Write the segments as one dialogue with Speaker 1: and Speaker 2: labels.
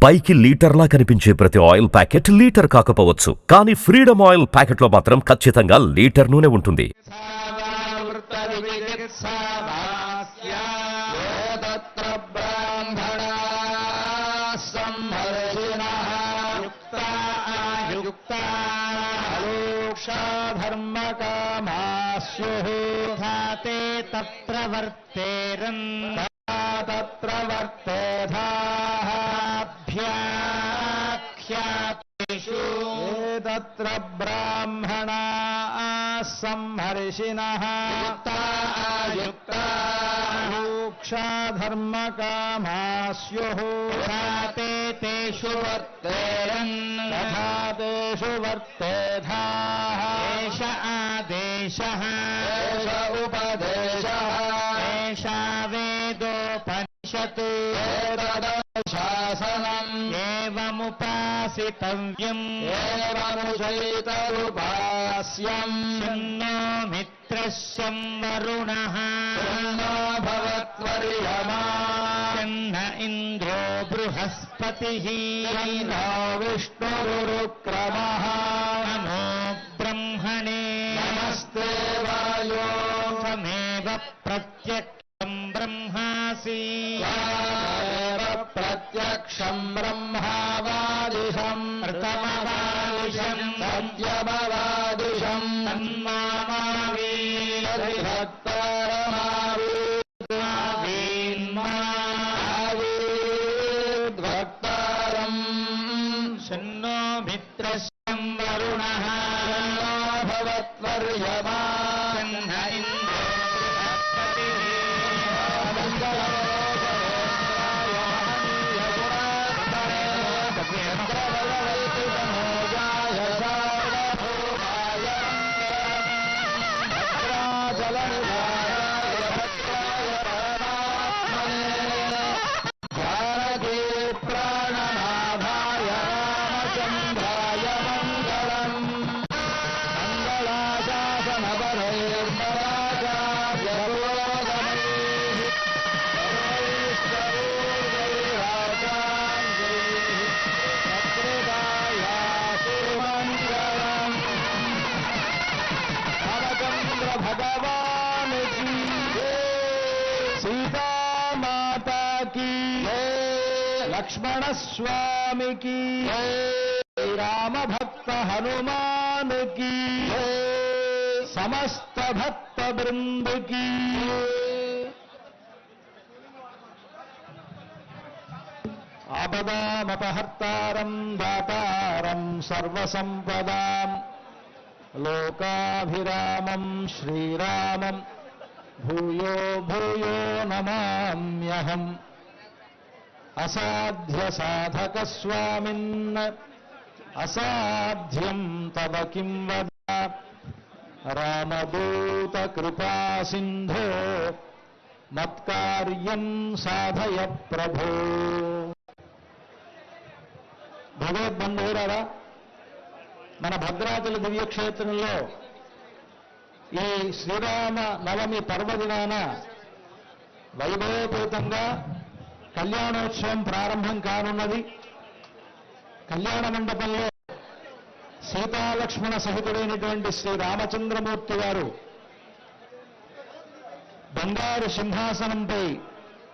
Speaker 1: పైకి లీటర్లా కనిపించే ప్రతి ఆయిల్ ప్యాకెట్ లీటర్ కాకపోవచ్చు, కానీ ఫ్రీడమ్ ఆయిల్ ప్యాకెట్లో మాత్రం ఖచ్చితంగా లీటర్ నూనె ఉంటుంది.
Speaker 2: తత్ర వర్తేరన్ తత్ర వర్తేధాభ్యాఖ్యాతేషు తత్ర బ్రాహ్మణా సంహర్షిణః యుక్తాయుక్తాక్షాధర్మకామాస్యుః తేషు వర్తేరన్ తథాతేషు వర్తేధాః ఏష ఆదేశః ఉపదేశః ఏషా వేదోపనిషత్ శాసనం ఏవముపాసితవ్యం ఏవముచైతదుపాస్యం శన్నో మిత్రస్యం వరుణః శన్నో భవత్వర్యమా శన్న ఇంద్రో బృహస్పతిః శన్నో విష్ణురుక్రమః నమో బ్రహ్మణే నమస్తే వాయో త్వమేవ ప్రత్యక్షం బ్రహ్మాసి ప్రత్యక్షం బ్రహ్మావాదిశం ప్రథమవాదిశం సత్యమవాదిశం తన్మామావి భక్తారం శన్నో మిత్రస్యం వరుణః శన్నో భవత్వర్యమా శన్న ఇంద్రో लक्ष्मण स्वामी की राम भक्त हनुमान की समस्त भक्त वृंद की आपदामपहर्तारं दातारं सर्वसंपदां लोकाभिरामं श्रीरामं भूयो भूयो नमाम्यहम् असाध्य साधक स्वामिन् असाध्यं तव किं वद रामदूत कृपा सिंधो मत्कार्यं साधय प्रभो. భగవద్బంధువులారా, మన భద్రాచల దివ్యక్షేత్రంలో ఈ శ్రీరామ నవమి పర్వదినాన వైభవపేతంగా కళ్యాణోత్సవం ప్రారంభం కానున్నది. కళ్యాణ మండపంలో సీతాలక్ష్మణ సహితుడైనటువంటి శ్రీ రామచంద్రమూర్తి గారు బంగారు సింహాసనంపై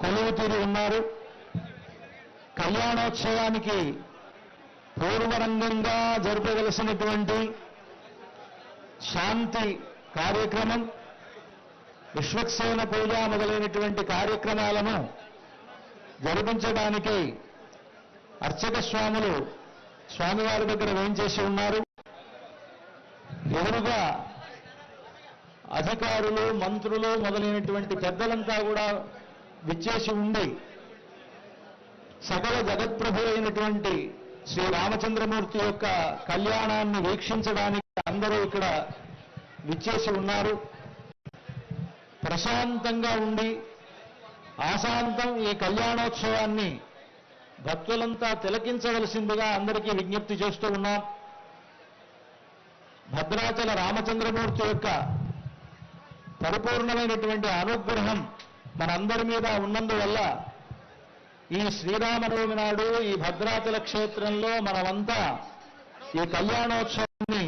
Speaker 2: కొలువుతీరి ఉన్నారు. కళ్యాణోత్సవానికి పూర్వరంగంగా జరపవలసినటువంటి శాంతి కార్యక్రమం, విశ్వక్సేన పూజ మొదలైనటువంటి కార్యక్రమాలను జరిపించడానికై అర్చక స్వాములు స్వామివారి దగ్గర వేయించేసి ఉన్నారు. ఎదురుగా అధికారులు, మంత్రులు మొదలైనటువంటి పెద్దలంతా కూడా విచ్చేసి ఉండి సకల జగత్ప్రభు అయినటువంటి శ్రీ రామచంద్రమూర్తి యొక్క కళ్యాణాన్ని వీక్షించడానికి అందరూ ఇక్కడ విచ్చేసి ఉన్నారు. ప్రశాంతంగా ఉండి ఆశాంతం ఈ కళ్యాణోత్సవాన్ని భక్తులంతా తిలకించవలసిందిగా అందరికీ విజ్ఞప్తి చేస్తూ ఉన్నాం. భద్రాచల రామచంద్రమూర్తి యొక్క పరిపూర్ణమైనటువంటి అనుగ్రహం మనందరి మీద ఉన్నందువల్ల ఈ శ్రీరామనవమి నాడు ఈ భద్రాచల క్షేత్రంలో మనమంతా ఈ కళ్యాణోత్సవాన్ని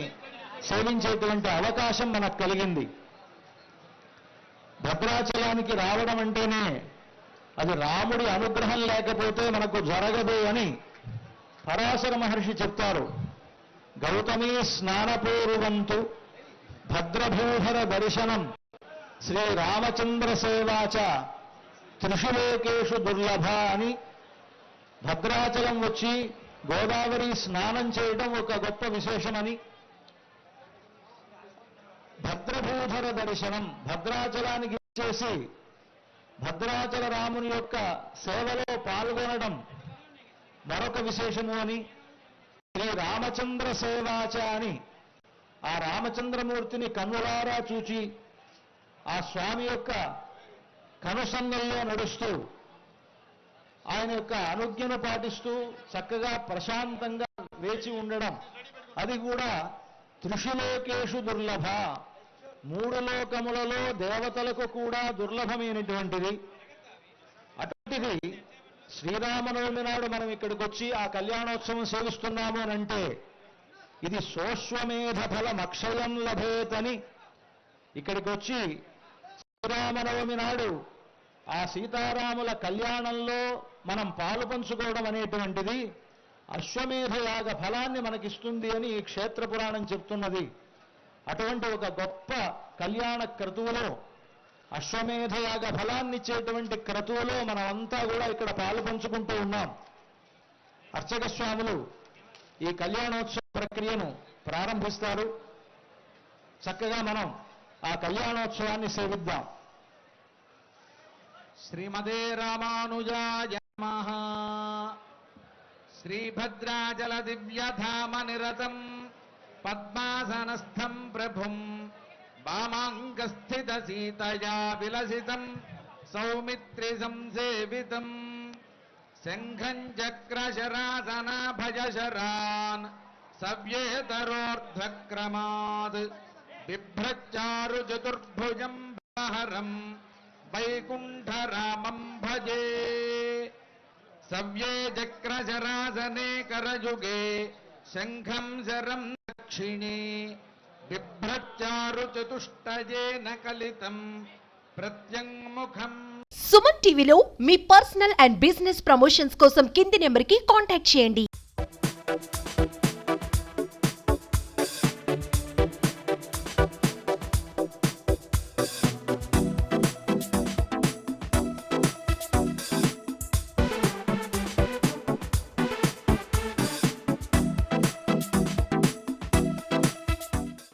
Speaker 2: సేవించేటువంటి అవకాశం మనకు కలిగింది. భద్రాచలానికి రావడం అంటేనే అది రాముడి అనుగ్రహం లేకపోతే మనకు జరగదు అని పరాశర మహర్షి చెప్తారు. గౌతమీ స్నానపూర్వంతు భద్రభూధర దర్శనం శ్రీరామచంద్ర సేవాచ త్రిషులోకేషు దుర్లభ అని భద్రాచలం వచ్చి గోదావరి స్నానం చేయడం ఒక గొప్ప విశేషమని, భద్రభూధర దర్శనం భద్రాచలానికి చేసి భద్రాచల రాముని యొక్క సేవలో పాల్గొనడం మరొక విశేషము అని, శ్రీ రామచంద్ర సేవాచ అని ఆ రామచంద్రమూర్తిని కన్నులారా చూచి ఆ స్వామి యొక్క కనుసన్నల్లో నడుస్తూ ఆయన యొక్క అనుజ్ఞను పాటిస్తూ చక్కగా ప్రశాంతంగా వేచి ఉండడం, అది కూడా త్రిషులోకేషు దుర్లభ, 3 లోకములలో దేవతలకు కూడా దుర్లభమైనటువంటిది. అటువంటిది శ్రీరామనవమి నాడు మనం ఇక్కడికి వచ్చి ఆ కళ్యాణోత్సవం సేవిస్తున్నాము అని అంటే ఇది సోశ్వమేధ ఫలం అక్షయం లభేతని ఇక్కడికి వచ్చి శ్రీరామనవమి నాడు ఆ సీతారాముల కళ్యాణంలో మనం పాలు పంచుకోవడం అనేటువంటిది అశ్వమేధ యాగ ఫలాన్ని మనకిస్తుంది అని ఈ క్షేత్ర పురాణం చెప్తున్నది. అటువంటి ఒక గొప్ప కళ్యాణ క్రతువులో, అశ్వమేధ యాగ ఫలాన్ని ఇచ్చేటువంటి క్రతువులో మనమంతా కూడా ఇక్కడ పాలు పంచుకుంటూ ఉన్నాం. అర్చక స్వాములు ఈ కళ్యాణోత్సవ ప్రక్రియను ప్రారంభిస్తారు. చక్కగా మనం ఆ కళ్యాణోత్సవాన్ని సేవిద్దాం.
Speaker 3: శ్రీమదే రామానుజాయ నమః. శ్రీభద్రాచల దివ్యధామ నిరతం పద్మాసనస్థం ప్రభుం వామాంగస్థిత సీతయా విలసితం సౌమిత్రి సంసేవితం శంఖం చక్రశరాసనాభయశరాన్ సవ్యేతరోర్ధ్వక్రమాద్ బిభ్రచ్చారు చతుర్భుజం బహరం వైకుంఠరామం భజే. సవ్యే చక్రశరాసనే కరయుగే శంఖం శరం దక్షిణే బిభ్రచ్చారు చతుష్టయేన కలితం ప్రత్యంముఖం.
Speaker 4: సుమన్ టీవీలో మీ పర్సనల్ అండ్ బిజినెస్ ప్రమోషన్స్ కోసం కింది నెంబర్కి కాంటాక్ట్ చేయండి.